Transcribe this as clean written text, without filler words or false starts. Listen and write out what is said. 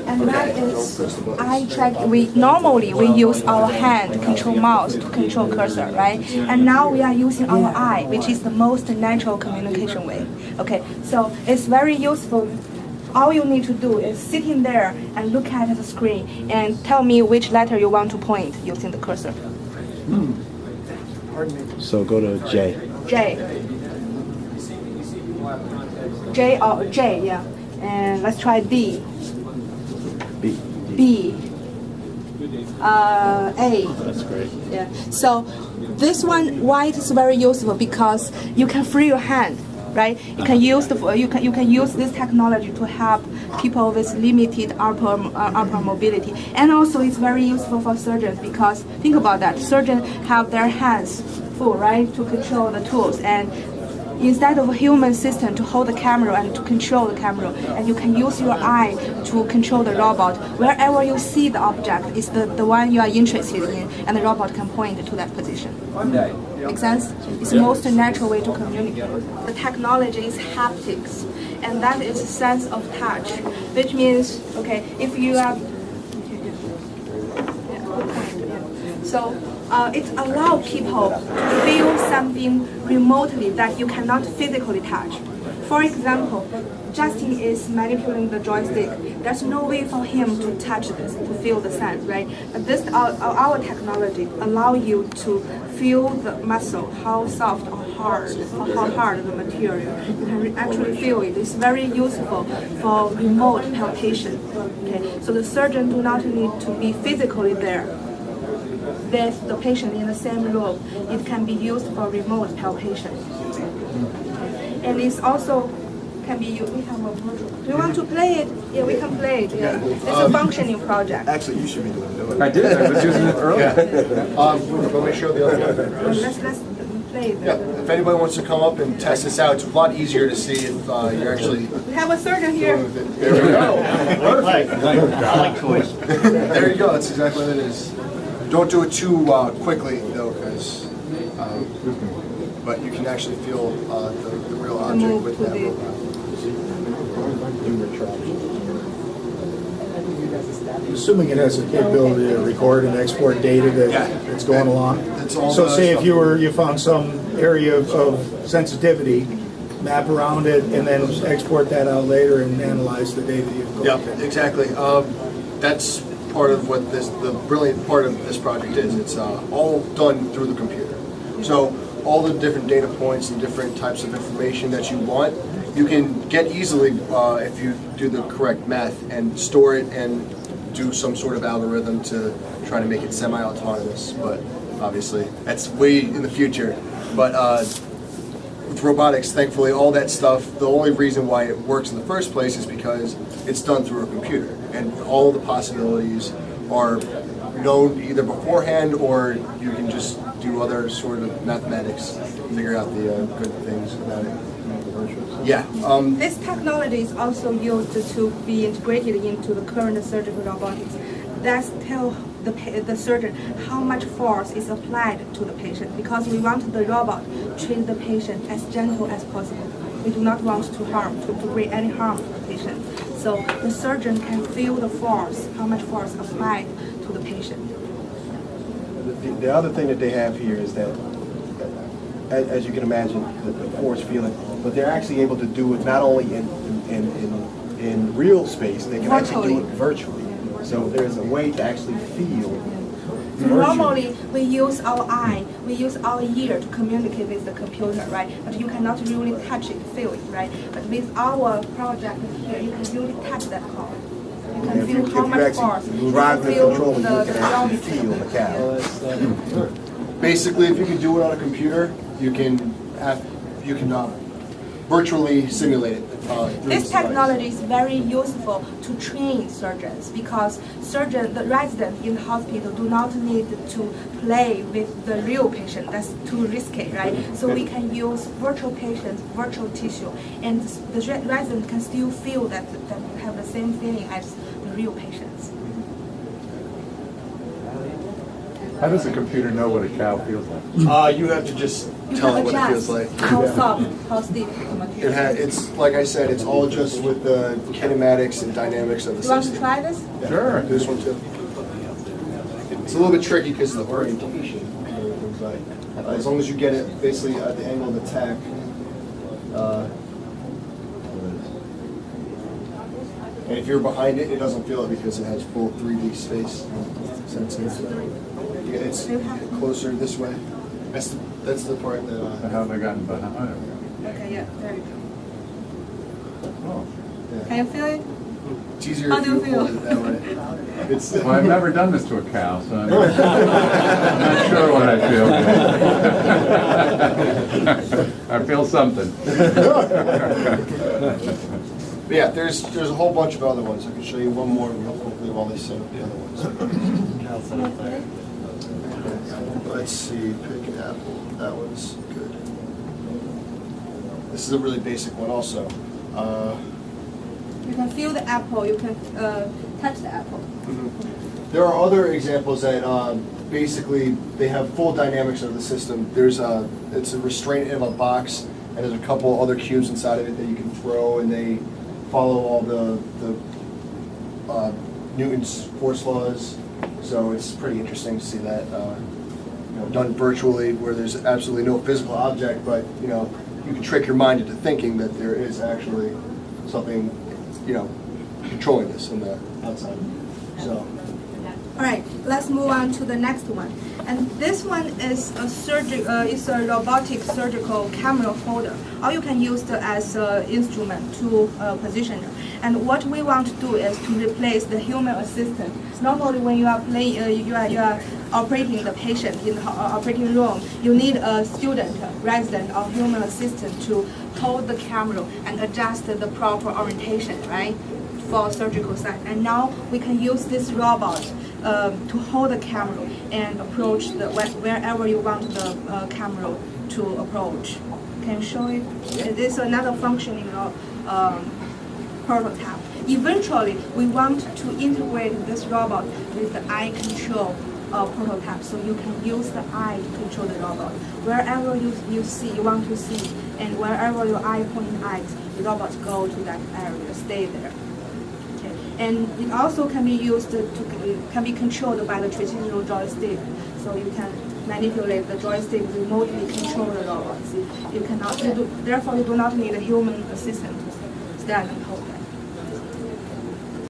And that is eye tracking. We use our hand control mouse to control cursor, right? And now we are using our eye, which is the most natural communication way. Okay, so it's very useful. All you need to do is sit in there and look at the screen and tell me which letter you want to point using the cursor. So go to J. J. J or J, yeah. And let's try D. B. B. A. That's great. Yeah. So this one, why it is very useful because you can free your hand, right? You can use you can use this technology to help people with limited upper mobility, and also it's very useful for surgeons because think about that, surgeons have their hands full, right, to control the tools, and instead of a human system to hold the camera and to control the camera, and you can use your eye to control the robot. Wherever you see the object is the one you are interested in, and the robot can point to that position. Make sense? It's the most natural way to communicate. The technology is haptics, and that is a sense of touch, which means, okay, if you have, so it allows people to feel something remotely that you cannot physically touch. For example, Justin is manipulating the joystick. There's no way for him to touch this, to feel the sense, right? But this, our technology allow you to feel the muscle, how soft or hard, or how hard the material. You can actually feel it. It's very useful for remote palpation. Okay, so the surgeon do not need to be physically there with the patient in the same room. It can be used for remote palpation. And it's also can be used. We have a virtual. Do you want to play it? Yeah, we can play it. Yeah. It's a functioning project. Actually, you should be doing it. I did. I was using it earlier. Let me show the other one. Let's play it. Yeah, if anybody wants to come up and test this out, it's a lot easier to see if you're actually. We have a surgeon here. There we go. I like toys. There you go. That's exactly what it is. Don't do it too quickly though, because. But you can actually feel the real object with that robot. Assuming it has the capability to record and export data that's going along. All So say if stuff. you found some area of sensitivity, map around it, and then export that out later and analyze the data you've collected. Yeah, exactly. That's part of what the brilliant part of this project is. It's all done through the computer. So all the different data points and different types of information that you want, you can get easily if you do the correct math and store it and do some sort of algorithm to try to make it semi-autonomous. But obviously, that's way in the future. But with robotics, thankfully, all that stuff, the only reason why it works in the first place is because it's done through a computer. And all the possibilities are known either beforehand or you can just do other sort of mathematics to figure out the good things about it. Yeah. This technology is also used to be integrated into the current surgical robotics. That's tell the surgeon how much force is applied to the patient, because we want the robot to treat the patient as gentle as possible. We do not want to bring any harm to the patient. So the surgeon can feel the force, how much force applied to the patient. The other thing that they have here is that, as you can imagine, the force feeling, but they're actually able to do it not only in real space, they can actually do it virtually. So there's a way to actually feel. Normally, we use our eye, we use our ear to communicate with the computer, right? But you cannot really touch it, feel it, right? But with our project here, you can really touch that car. You can feel how much force. You drive can the feel controller, you can actually velocity. feel the cow. Basically, if you can do it on a computer, you can virtually simulate it. This technology is very useful to train surgeons, because the residents in the hospital do not need to play with the real patient. That's too risky, right? So we can use virtual patients, virtual tissue, and the resident can still feel that have the same feeling as the real patients. How does a computer know what a cow feels like? You have to just You tell can it what it feels adjust like. how soft, how stiff the material. It's like I said, it's all just with the kinematics and dynamics of the You want to system. try this? Sure. This one too. It's a little bit tricky because of the orientation and everything, but as long as you get it basically at the angle of attack. And if you're behind it, it doesn't feel it because it has full 3D space sensing. Yeah, it's closer this way. That's the part that. So how have I gotten behind? Okay, yeah, there you go. Oh. Yeah. Can you feel it? It's easier How if do you you feel? hold it that way. It's, Well, I've never done this to a cow, so I'm not sure what I feel. I feel something. But yeah, there's a whole bunch of other ones. I can show you one more hopefully while they set up the other ones. Let's see, pick apple. That one's good. This is a really basic one also. You can feel the apple, you can touch the apple. There are other examples that basically they have full dynamics of the system. It's a restraint in a box, and there's a couple other cubes inside of it that you can throw, and they follow all the Newton's force laws. So it's pretty interesting to see that done virtually, where there's absolutely no physical object, but you can trick your mind into thinking that there is actually something controlling this in the outside. So. All right, let's move on to the next one. And this one is it's a robotic surgical camera holder. Or you can use it as an instrument to position it. And what we want to do is to replace the human assistant. Normally, when you are you are operating the patient in the operating room, you need a student, resident, or human assistant to hold the camera and adjust the proper orientation, right, for surgical site. And now we can use this robot to hold the camera and approach wherever you want the camera to approach. Can you show it? It is another functioning prototype. Eventually, we want to integrate this robot with the eye control prototype, so you can use the eye to control the robot. Wherever you want to see, and wherever your eye pointing eyes, the robot go to that area, stay there. And it also can be used can be controlled by the traditional joystick. So you can manipulate the joystick remotely, control the robots. Therefore you do not need a human assistant to stand and hold them.